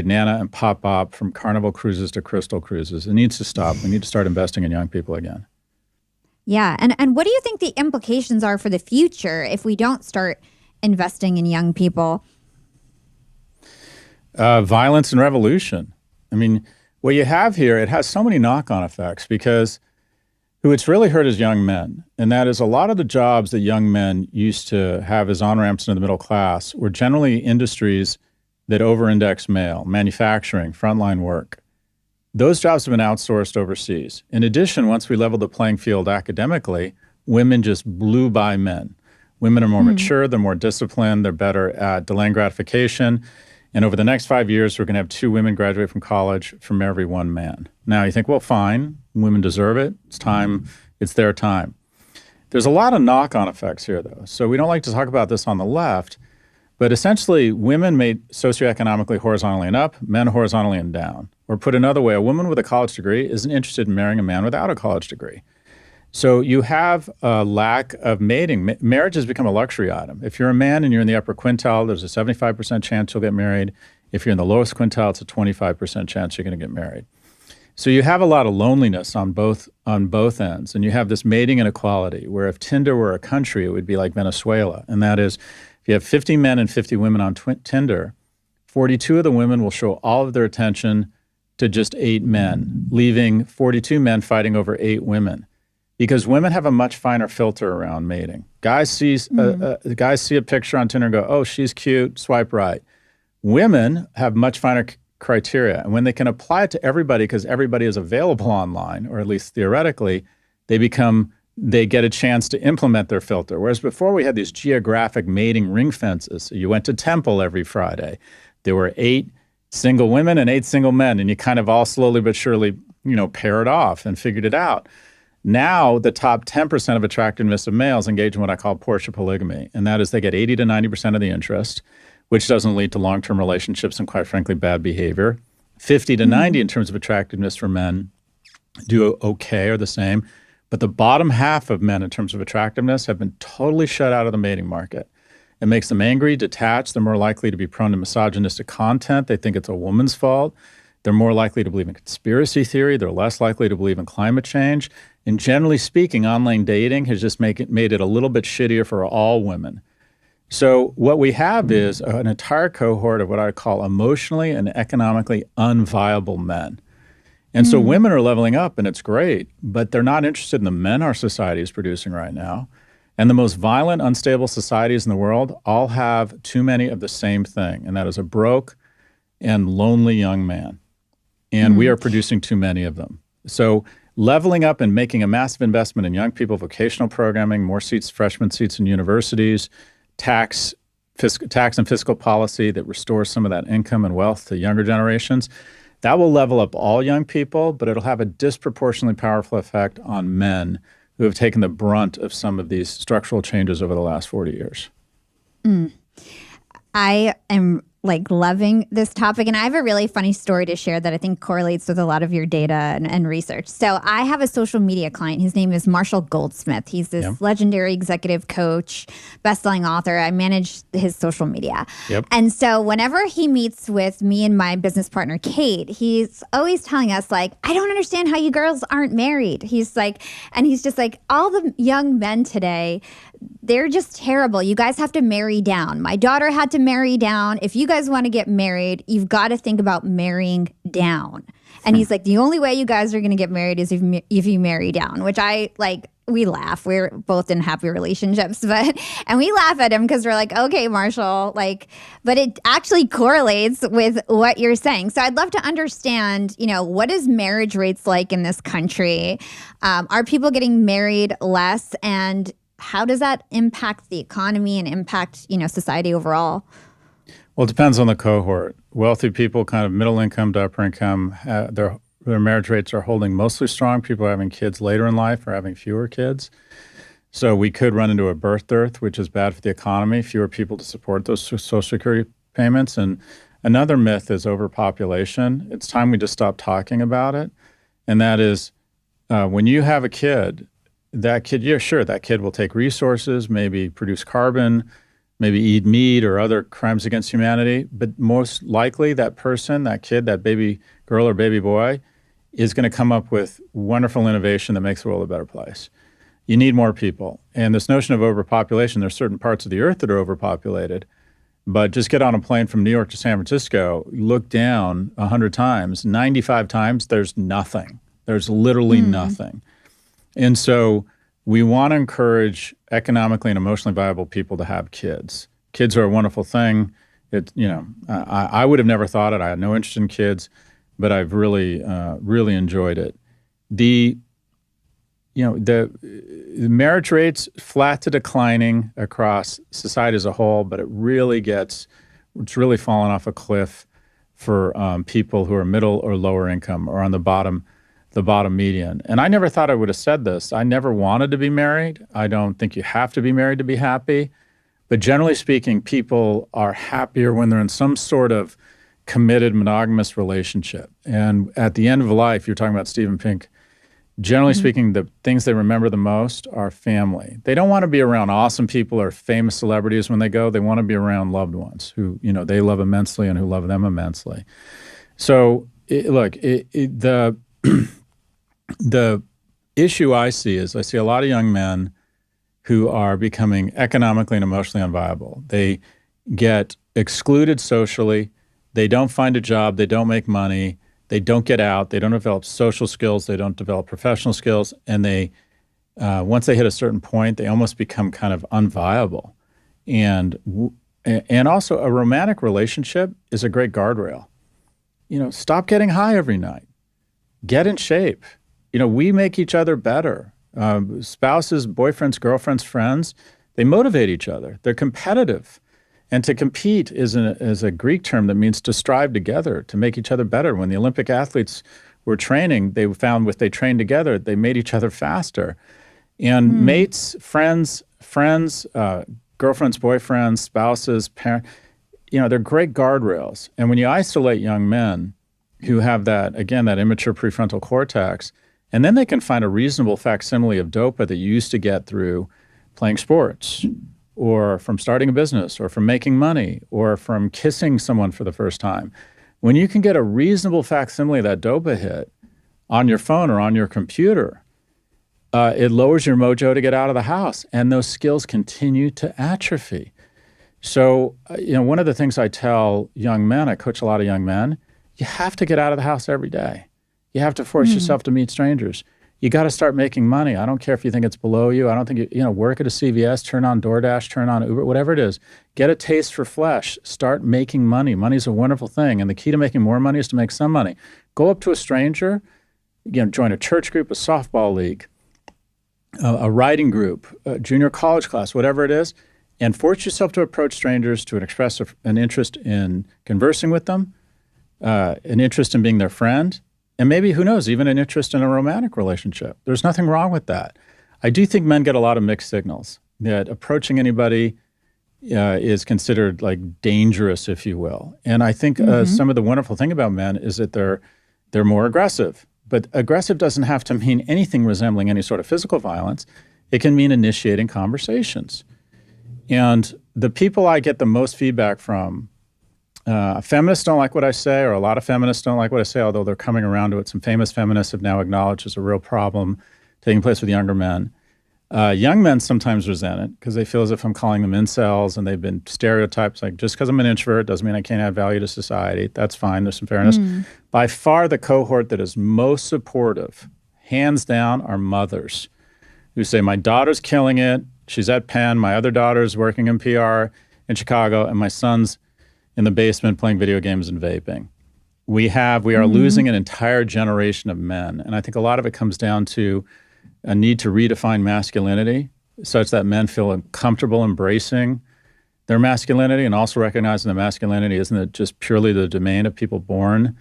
Nana and Pop Pop from Carnival cruises to Crystal cruises. It needs to stop. We need to start investing in young people again. Yeah. And what do you think the implications are for the future if we don't start investing in young people? Violence and revolution. I mean, what you have here, it has so many knock-on effects because who it's really hurt is young men. And that is a lot of the jobs that young men used to have as on-ramps into the middle class were generally industries that over-index male, manufacturing, frontline work. Those jobs have been outsourced overseas. In addition, once we leveled the playing field academically, women just blew by men. Women are more mature, they're more disciplined, they're better at delaying gratification. And over the next 5 years, we're going to have 2 women graduate from college from every 1 man. Now you think, well, fine, women deserve it. It's time, it's their time. There's a lot of knock-on effects here, though. So we don't like to talk about this on the left, but essentially women made socioeconomically horizontally and up, men horizontally and down. Or put another way, a woman with a college degree isn't interested in marrying a man without a college degree. So you have a lack of mating. Marriage has become a luxury item. If you're a man and you're in the upper quintile, there's a 75% chance you'll get married. If you're in the lowest quintile, it's a 25% chance you're going to get married. So you have a lot of loneliness on both ends. And you have this mating inequality where if Tinder were a country, it would be like Venezuela. And that is, if you have 50 men and 50 women on Tinder, 42 of the women will show all of their attention to just 8 men, leaving 42 men fighting over 8 women. Because women have a much finer filter around mating. Guys see a picture on Tinder and go, oh, she's cute, swipe right. Women have much finer criteria. And when they can apply it to everybody, because everybody is available online, or at least theoretically, they get a chance to implement their filter. Whereas before we had these geographic mating ring fences. So you went to temple every Friday. There were 8 single women and 8 single men, and you kind of all slowly but surely, paired off and figured it out. Now, the top 10% of attractiveness of males engage in what I call Porsche polygamy, and that is they get 80 to 90% of the interest, which doesn't lead to long-term relationships and, quite frankly, bad behavior. 50 to 90 in terms of attractiveness for men do okay or the same, but the bottom half of men in terms of attractiveness have been totally shut out of the mating market. It makes them angry, detached. They're more likely to be prone to misogynistic content. They think it's a woman's fault. They're more likely to believe in conspiracy theory. They're less likely to believe in climate change. And generally speaking, online dating has just made it a little bit shittier for all women. So what we have is an entire cohort of what I call emotionally and economically unviable men. And so women are leveling up, and it's great, but they're not interested in the men our society is producing right now. And the most violent, unstable societies in the world all have too many of the same thing, and that is a broke and lonely young man. And we are producing too many of them. So leveling up and making a massive investment in young people, vocational programming, more seats, freshman seats in universities, tax and fiscal policy that restores some of that income and wealth to younger generations, that will level up all young people, but it'll have a disproportionately powerful effect on men who have taken the brunt of some of these structural changes over the last 40 years. I am loving this topic. And I have a really funny story to share that I think correlates with a lot of your data and research. So I have a social media client. His name is Marshall Goldsmith. He's this legendary executive coach, best-selling author. I manage his social media. And so whenever he meets with me and my business partner, Kate, he's always telling us I don't understand how you girls aren't married. He's just like, all the young men today, they're just terrible. You guys have to marry down. My daughter had to marry down. If you guys want to get married, you've got to think about marrying down. And he's like, the only way you guys are going to get married is if you marry down, which we laugh. We're both in happy relationships, and we laugh at him because we're like, okay, Marshall, but it actually correlates with what you're saying. So I'd love to understand, what is marriage rates like in this country? Are people getting married less? And how does that impact the economy and impact, society overall? Well, it depends on the cohort. Wealthy people, kind of middle income to upper income, their marriage rates are holding mostly strong. People are having kids later in life or having fewer kids. So we could run into a birth dearth, which is bad for the economy, fewer people to support those Social Security payments. And another myth is overpopulation. It's time we just stop talking about it. And that is when you have a kid, that kid will take resources, maybe produce carbon, maybe eat meat or other crimes against humanity. But most likely that person, that kid, that baby girl or baby boy is going to come up with wonderful innovation that makes the world a better place. You need more people. And this notion of overpopulation, there's certain parts of the earth that are overpopulated. But just get on a plane from New York to San Francisco, look down 100 times, 95 times, there's nothing. There's literally nothing. And so we want to encourage economically and emotionally viable people to have kids. Kids are a wonderful thing. I would have never thought it. I had no interest in kids, but I've really, really enjoyed it. The marriage rates flat to declining across society as a whole, but it's really fallen off a cliff for people who are middle or lower income or on the bottom median. And I never thought I would have said this. I never wanted to be married. I don't think you have to be married to be happy. But generally speaking, people are happier when they're in some sort of committed monogamous relationship. And at the end of life, you're talking about Stephen Pink, generally speaking, the things they remember the most are family. They don't want to be around awesome people or famous celebrities when they go. They want to be around loved ones who, they love immensely and who love them immensely. So the issue I see is I see a lot of young men who are becoming economically and emotionally unviable. They get excluded socially. They don't find a job. They don't make money. They don't get out. They don't develop social skills. They don't develop professional skills. And they once they hit a certain point, they almost become kind of unviable. And also a romantic relationship is a great guardrail. Stop getting high every night. Get in shape. We make each other better. Spouses, boyfriends, girlfriends, friends, they motivate each other. They're competitive. And to compete is a Greek term that means to strive together, to make each other better. When the Olympic athletes were training, they found if they trained together, they made each other faster. And mates, friends, girlfriends, boyfriends, spouses, parents, they're great guardrails. And when you isolate young men who have that immature prefrontal cortex, and then they can find a reasonable facsimile of DOPA that you used to get through playing sports or from starting a business or from making money or from kissing someone for the first time. When you can get a reasonable facsimile of that DOPA hit on your phone or on your computer, it lowers your mojo to get out of the house, and those skills continue to atrophy. So, one of the things I tell young men, I coach a lot of young men, you have to get out of the house every day. You have to force yourself to meet strangers. You got to start making money. I don't care if you think it's below you. I don't think work at a CVS, turn on DoorDash, turn on Uber, whatever it is. Get a taste for flesh. Start making money. Money's a wonderful thing. And the key to making more money is to make some money. Go up to a stranger, join a church group, a softball league, a writing group, a junior college class, whatever it is, and force yourself to approach strangers to express an interest in conversing with them, an interest in being their friend, and maybe, who knows, even an interest in a romantic relationship. There's nothing wrong with that. I do think men get a lot of mixed signals, that approaching anybody is considered like dangerous, if you will. And I think some of the wonderful thing about men is that they're more aggressive. But aggressive doesn't have to mean anything resembling any sort of physical violence. It can mean initiating conversations. And the people I get the most feedback from, feminists don't like what I say, or a lot of feminists don't like what I say, although they're coming around to it. Some famous feminists have now acknowledged there's a real problem taking place with younger men. Young men sometimes resent it because they feel as if I'm calling them incels, and they've been stereotypes like, just because I'm an introvert doesn't mean I can't add value to society. That's fine. There's some fairness. By far, the cohort that is most supportive, hands down, are mothers who say, my daughter's killing it. She's at Penn. My other daughter's working in PR in Chicago, and my son's in the basement playing video games and vaping. We are losing an entire generation of men. And I think a lot of it comes down to a need to redefine masculinity such that men feel comfortable embracing their masculinity, and also recognizing that masculinity isn't just purely the domain of people born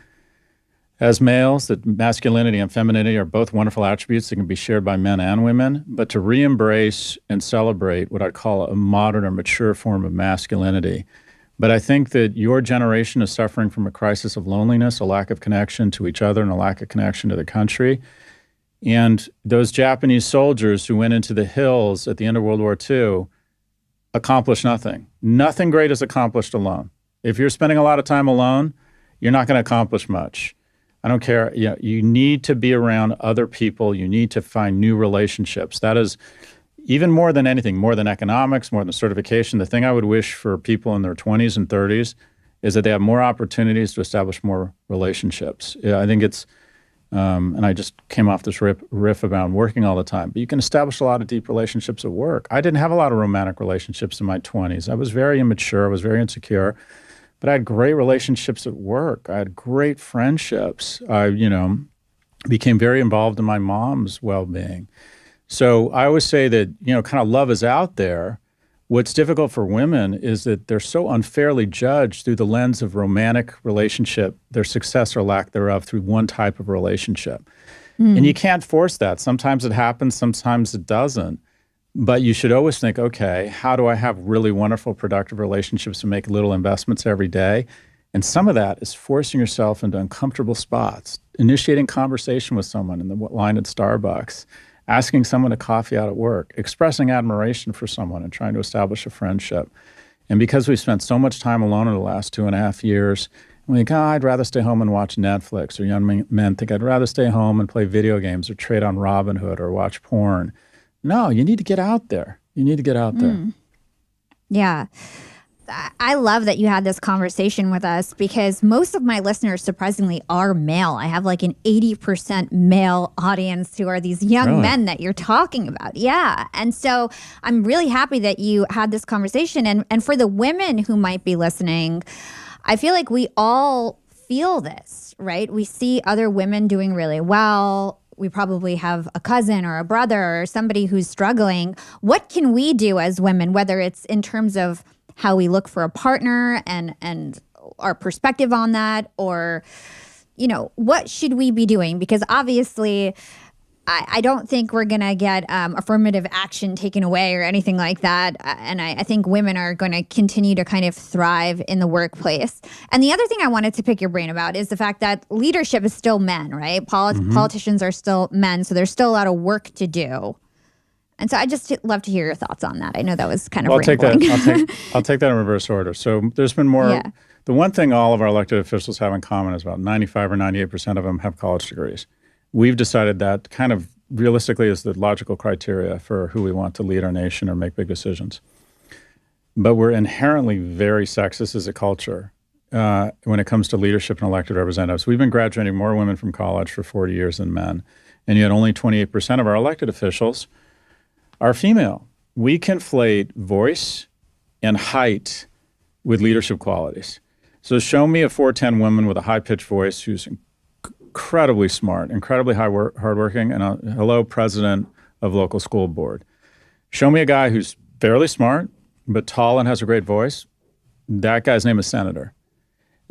as males, that masculinity and femininity are both wonderful attributes that can be shared by men and women, but to re-embrace and celebrate what I'd call a modern or mature form of masculinity. But I think that your generation is suffering from a crisis of loneliness, a lack of connection to each other, and a lack of connection to the country. And those Japanese soldiers who went into the hills at the end of World War II accomplished nothing. Nothing great is accomplished alone. If you're spending a lot of time alone, you're not going to accomplish much. I don't care. You need to be around other people. You need to find new relationships. That is, even more than anything, more than economics, more than certification, the thing I would wish for people in their 20s and 30s is that they have more opportunities to establish more relationships. I think it's, and I just came off this riff about working all the time, but you can establish a lot of deep relationships at work. I didn't have a lot of romantic relationships in my 20s. I was very immature. I was very insecure. But I had great relationships at work. I had great friendships. I, became very involved in my mom's well-being. So I always say that, kind of love is out there. What's difficult for women is that they're so unfairly judged through the lens of romantic relationship, their success or lack thereof through one type of relationship. And you can't force that. Sometimes it happens, sometimes it doesn't. But you should always think, okay, how do I have really wonderful, productive relationships and make little investments every day? And some of that is forcing yourself into uncomfortable spots, initiating conversation with someone in the line at Starbucks, asking someone to coffee out at work, expressing admiration for someone and trying to establish a friendship. And because we spent so much time alone in the last 2.5 years, we think, I'd rather stay home and watch Netflix. Or young men think, I'd rather stay home and play video games or trade on Robinhood or watch porn. No, you need to get out there. You need to get out there. Yeah. I love that you had this conversation with us because most of my listeners, surprisingly, are male. I have like an 80% male audience who are these young Really? men that you're talking about. Yeah. And so I'm really happy that you had this conversation. And for the women who might be listening, I feel like we all feel this, right? We see other women doing really well. We probably have a cousin or a brother or somebody who's struggling. What can we do as women, whether it's in terms of how we look for a partner and our perspective on that, or, you know, what should we be doing? Because obviously, I don't think we're going to get affirmative action taken away or anything like that. And I think women are going to continue to kind of thrive in the workplace. And the other thing I wanted to pick your brain about is the fact that leadership is still men, right? Politicians are still men, so there's still a lot of work to do. And so I just love to hear your thoughts on that. I know that was kind of rambling. I'll take that in reverse order. So there's been more. Yeah. The one thing all of our elected officials have in common is about 95 or 98% of them have college degrees. We've decided that kind of realistically is the logical criteria for who we want to lead our nation or make big decisions. But we're inherently very sexist as a culture when it comes to leadership and elected representatives. We've been graduating more women from college for 40 years than men, and yet only 28% of our elected officials are female. We conflate voice and height with leadership qualities. So show me a 4'10" woman with a high-pitched voice who's incredibly smart, incredibly hardworking, and a hello president of local school board. Show me a guy who's fairly smart, but tall and has a great voice. That guy's name is senator.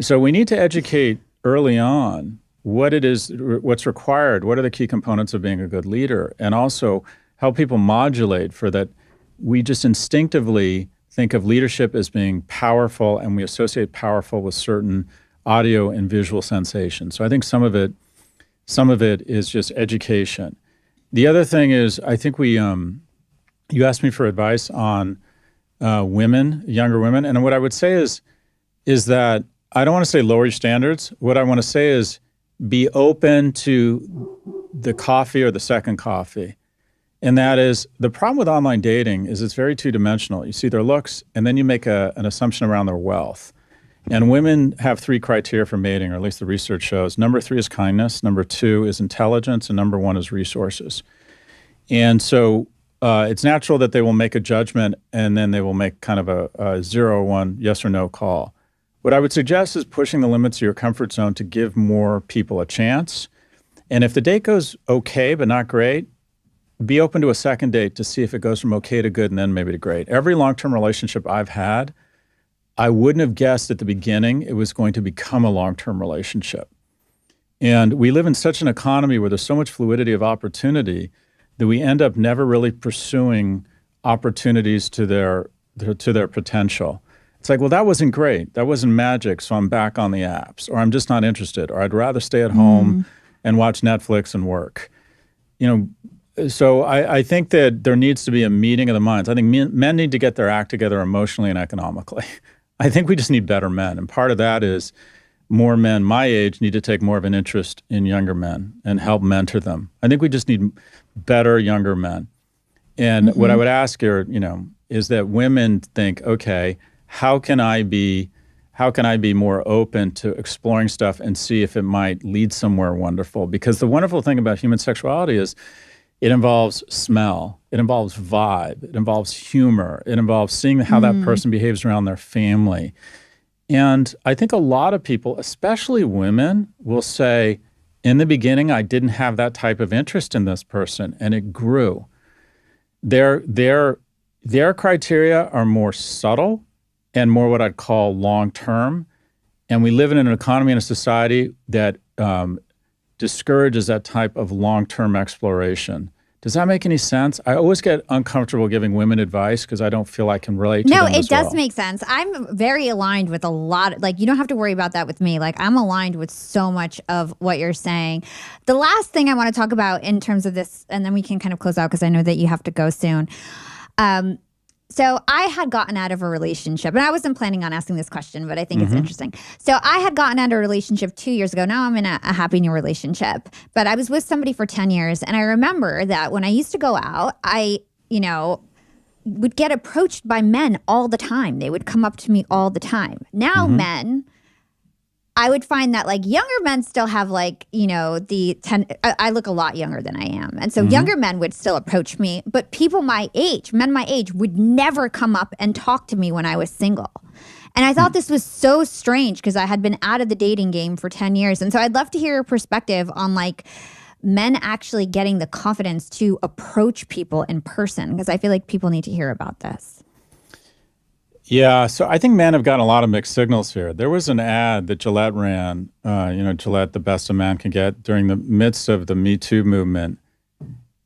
So we need to educate early on what it is, what's required, what are the key components of being a good leader, and also help people modulate for that. We just instinctively think of leadership as being powerful, and we associate powerful with certain audio and visual sensations. So I think some of it is just education. The other thing is, I think you asked me for advice on women, younger women, and what I would say is that I don't want to say lower your standards. What I want to say is be open to the coffee or the second coffee. And that is, the problem with online dating is it's very two-dimensional. You see their looks, and then you make an assumption around their wealth. And women have 3 criteria for mating, or at least the research shows. Number 3 is kindness, number 2 is intelligence, and number 1 is resources. And so it's natural that they will make a judgment, and then they will make kind of a 0 or 1 yes or no call. What I would suggest is pushing the limits of your comfort zone to give more people a chance. And if the date goes okay but not great, be open to a second date to see if it goes from okay to good and then maybe to great. Every long-term relationship I've had, I wouldn't have guessed at the beginning it was going to become a long-term relationship. And we live in such an economy where there's so much fluidity of opportunity that we end up never really pursuing opportunities to their potential. It's like, well, that wasn't great. That wasn't magic, so I'm back on the apps, or I'm just not interested, or I'd rather stay at home and watch Netflix and work. You know, so I think that there needs to be a meeting of the minds. I think men need to get their act together emotionally and economically. I think we just need better men. And part of that is more men my age need to take more of an interest in younger men and help mentor them. I think we just need better younger men. And what I would ask here, is that women think, okay, how can I be more open to exploring stuff and see if it might lead somewhere wonderful? Because the wonderful thing about human sexuality is it involves smell, it involves vibe, it involves humor, it involves seeing how that person behaves around their family. And I think a lot of people, especially women, will say, in the beginning, I didn't have that type of interest in this person, and it grew. Their criteria are more subtle and more what I'd call long-term. And we live in an economy and a society that discourages that type of long-term exploration. Does that make any sense? I always get uncomfortable giving women advice because I don't feel I can relate to them as well. No, it does make sense. I'm very aligned with a lot. You don't have to worry about that with me. I'm aligned with so much of what you're saying. The last thing I want to talk about in terms of this, and then we can kind of close out because I know that you have to go soon. So I had gotten out of a relationship, and I wasn't planning on asking this question, but I think it's interesting. So I had gotten out of a relationship 2 years ago. Now I'm in a happy new relationship, but I was with somebody for 10 years. And I remember that when I used to go out, I would get approached by men all the time. They would come up to me all the time. Now men, I would find that like younger men still have like, you know, I look a lot younger than I am. And so younger men would still approach me, but people my age, men my age would never come up and talk to me when I was single. And I thought this was so strange because I had been out of the dating game for 10 years. And so I'd love to hear your perspective on like men actually getting the confidence to approach people in person, because I feel like people need to hear about this. Yeah, so I think men have gotten a lot of mixed signals here. There was an ad that Gillette ran, Gillette, the best a man can get, during the midst of the Me Too movement,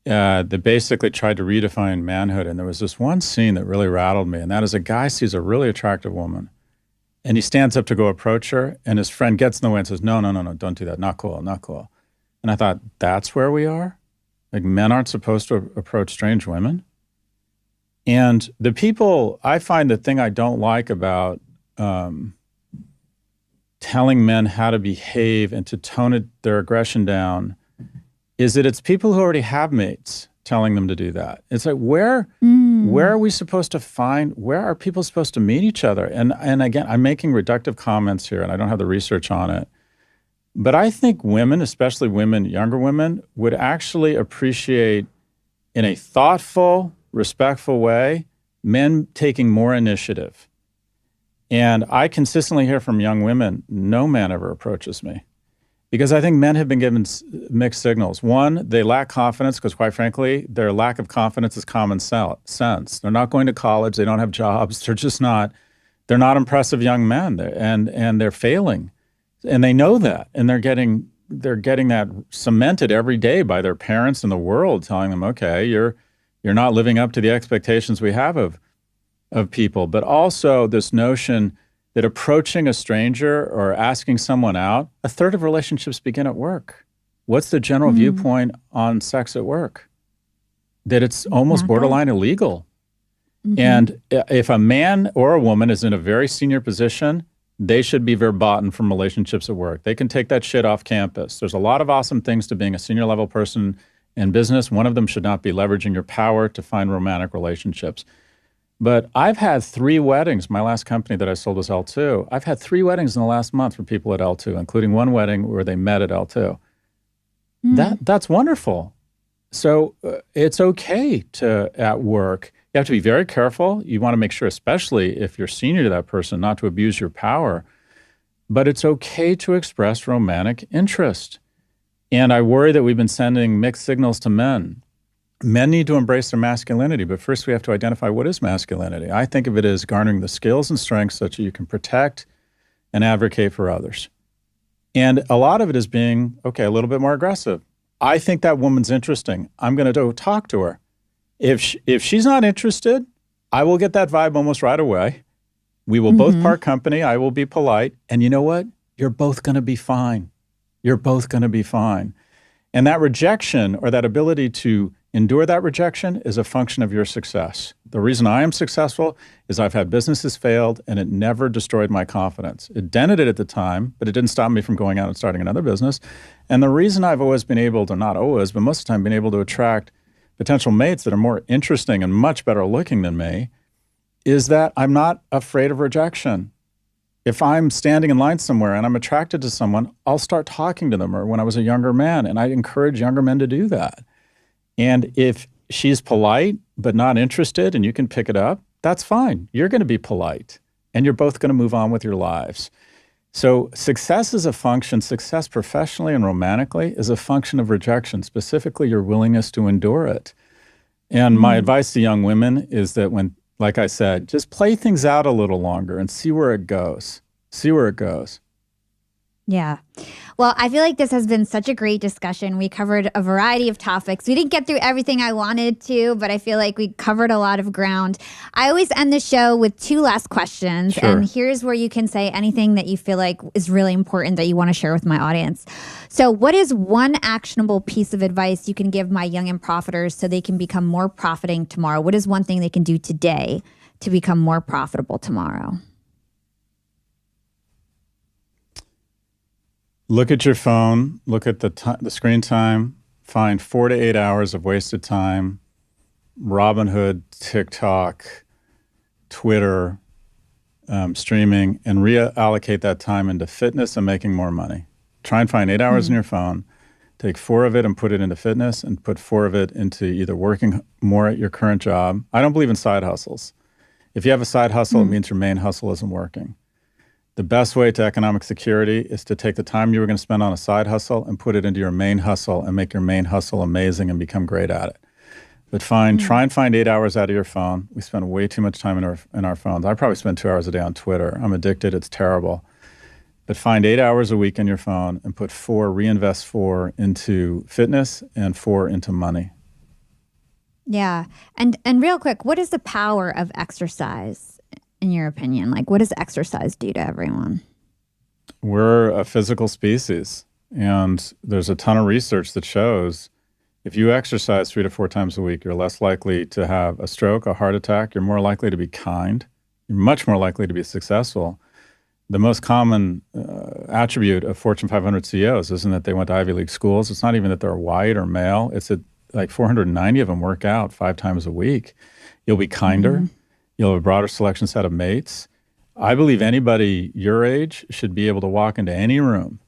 that basically tried to redefine manhood. And there was this one scene that really rattled me, and that is a guy sees a really attractive woman, and he stands up to go approach her, and his friend gets in the way and says, no, don't do that. Not cool, not cool. And I thought, that's where we are? Like men aren't supposed to approach strange women? And the people, I find the thing I don't like about telling men how to behave and to tone their aggression down is that it's people who already have mates telling them to do that. It's like, where are we supposed to find, where are people supposed to meet each other? And again, I'm making reductive comments here and I don't have the research on it. But I think women, especially women, younger women, would actually appreciate in a thoughtful, respectful way, men taking more initiative. And I consistently hear from young women, no man ever approaches me. Because I think men have been given mixed signals. One, they lack confidence because quite frankly, their lack of confidence is common sense. They're not going to college, they don't have jobs, they're not impressive young men, and they're failing. And they know that, and they're getting that cemented every day by their parents and the world telling them, okay, you're not living up to the expectations we have of people. But also this notion that approaching a stranger or asking someone out, a third of relationships begin at work. What's the general viewpoint on sex at work? That it's almost borderline illegal. And if a man or a woman is in a very senior position, they should be verboten from relationships at work. They can take that shit off campus. There's a lot of awesome things to being a senior level person in business. One of them should not be leveraging your power to find romantic relationships. But I've had 3 weddings. My last company that I sold was L2. I've had 3 weddings in the last month for people at L2, including one wedding where they met at L2. That's wonderful. So it's okay to, at work, you have to be very careful. You want to make sure, especially if you're senior to that person, not to abuse your power. But it's okay to express romantic interest. And I worry that we've been sending mixed signals to men. Men need to embrace their masculinity, but first we have to identify what is masculinity. I think of it as garnering the skills and strengths such that you can protect and advocate for others. And a lot of it is being, okay, a little bit more aggressive. I think that woman's interesting. I'm going to go talk to her. If she's not interested, I will get that vibe almost right away. We will both part company. I will be polite. And you know what? You're both going to be fine. You're both going to be fine. And that rejection or that ability to endure that rejection is a function of your success. The reason I am successful is I've had businesses failed and it never destroyed my confidence. It dented it at the time, but it didn't stop me from going out and starting another business. And the reason I've always been able to, not always, but most of the time been able to attract potential mates that are more interesting and much better looking than me is that I'm not afraid of rejection. If I'm standing in line somewhere and I'm attracted to someone, I'll start talking to them. Or when I was a younger man, and I encourage younger men to do that. And if she's polite but not interested and you can pick it up, that's fine. You're going to be polite and you're both going to move on with your lives. So success is a function, success professionally and romantically is a function of rejection, specifically your willingness to endure it. And my advice to young women is that when, like I said, just play things out a little longer and see where it goes. See where it goes. Yeah. Well, I feel like this has been such a great discussion. We covered a variety of topics. We didn't get through everything I wanted to, but I feel like we covered a lot of ground. I always end the show with 2 last questions. Sure. And here's where you can say anything that you feel like is really important that you want to share with my audience. So what is one actionable piece of advice you can give my young and profiters so they can become more profiting tomorrow? What is one thing they can do today to become more profitable tomorrow? Look at your phone, look at the screen time, find 4 to 8 hours of wasted time Robinhood, TikTok, Twitter, streaming, and reallocate that time into fitness and making more money. Try and find 8 hours in your phone, take 4 of it and put it into fitness, and put 4 of it into either working more at your current job. I don't believe in side hustles. If you have a side hustle, it means your main hustle isn't working. The best way to economic security is to take the time you were going to spend on a side hustle and put it into your main hustle and make your main hustle amazing and become great at it. But try and find 8 hours out of your phone. We spend way too much time in our phones. I probably spend 2 hours a day on Twitter. I'm addicted. It's terrible. But find 8 hours a week on your phone and reinvest 4 into fitness and 4 into money. Yeah. And real quick, what is the power of exercise in your opinion? Like, what does exercise do to everyone? We're a physical species, and there's a ton of research that shows if you exercise 3 to 4 times a week, you're less likely to have a stroke, a heart attack. You're more likely to be kind. You're much more likely to be successful. The most common attribute of Fortune 500 CEOs isn't that they went to Ivy League schools. It's not even that they're white or male. It's that like 490 of them work out 5 times a week. You'll be kinder. You'll have a broader selection set of mates. I believe anybody your age should be able to walk into any room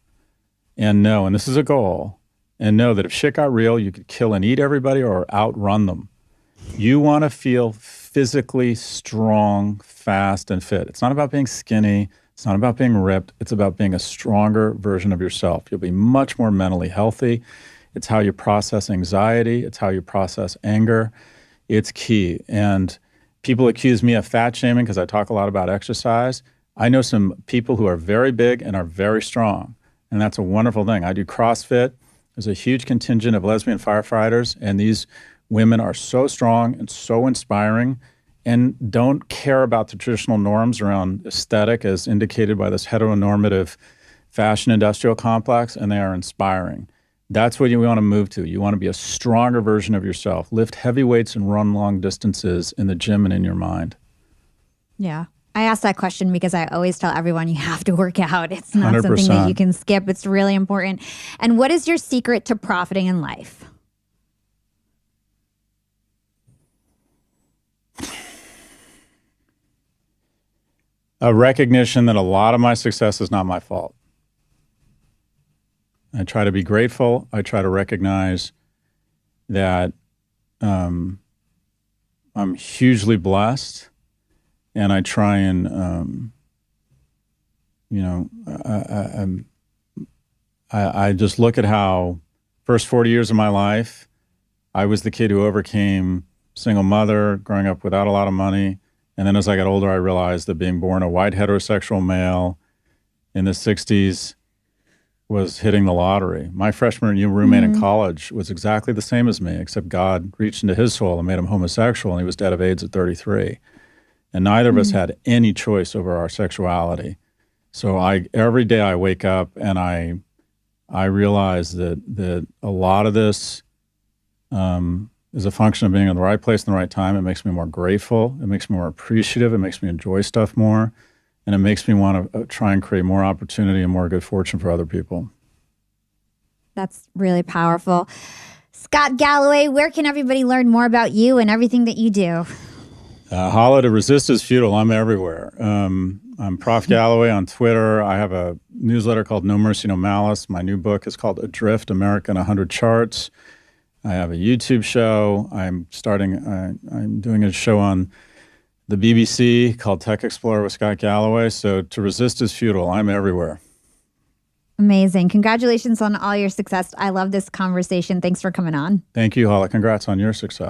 and know, and this is a goal, and know that if shit got real, you could kill and eat everybody or outrun them. You want to feel physically strong, fast, and fit. It's not about being skinny. It's not about being ripped. It's about being a stronger version of yourself. You'll be much more mentally healthy. It's how you process anxiety. It's how you process anger. It's key. And people accuse me of fat shaming because I talk a lot about exercise. I know some people who are very big and are very strong, and that's a wonderful thing. I do CrossFit. There's a huge contingent of lesbian firefighters, and these women are so strong and so inspiring and don't care about the traditional norms around aesthetic as indicated by this heteronormative fashion industrial complex, and they are inspiring. That's what you want to move to. You want to be a stronger version of yourself. Lift heavy weights and run long distances in the gym and in your mind. Yeah. I ask that question because I always tell everyone you have to work out. It's not 100%. something that you can skip. It's really important. And what is your secret to profiting in life? A recognition that a lot of my success is not my fault. I try to be grateful. I try to recognize that I'm hugely blessed. And I try and, I just look at how first 40 years of my life, I was the kid who overcame single mother, growing up without a lot of money. And then as I got older, I realized that being born a white heterosexual male in the 60s was hitting the lottery. My freshman year roommate in college was exactly the same as me, except God reached into his soul and made him homosexual, and he was dead of AIDS at 33. And neither of us had any choice over our sexuality. So every day I wake up and I realize that a lot of this is a function of being in the right place in the right time. It makes me more grateful. It makes me more appreciative. It makes me enjoy stuff more. And it makes me want to try and create more opportunity and more good fortune for other people. That's really powerful. Scott Galloway, where can everybody learn more about you and everything that you do? Holla to resist is futile. I'm everywhere. I'm Prof. Galloway on Twitter. I have a newsletter called No Mercy, No Malice. My new book is called Adrift, America in 100 Charts. I have a YouTube show. I'm doing a show on the BBC called Tech Explorer with Scott Galloway. So to resist is futile. I'm everywhere. Amazing. Congratulations on all your success. I love this conversation. Thanks for coming on. Thank you, Holla. Congrats on your success.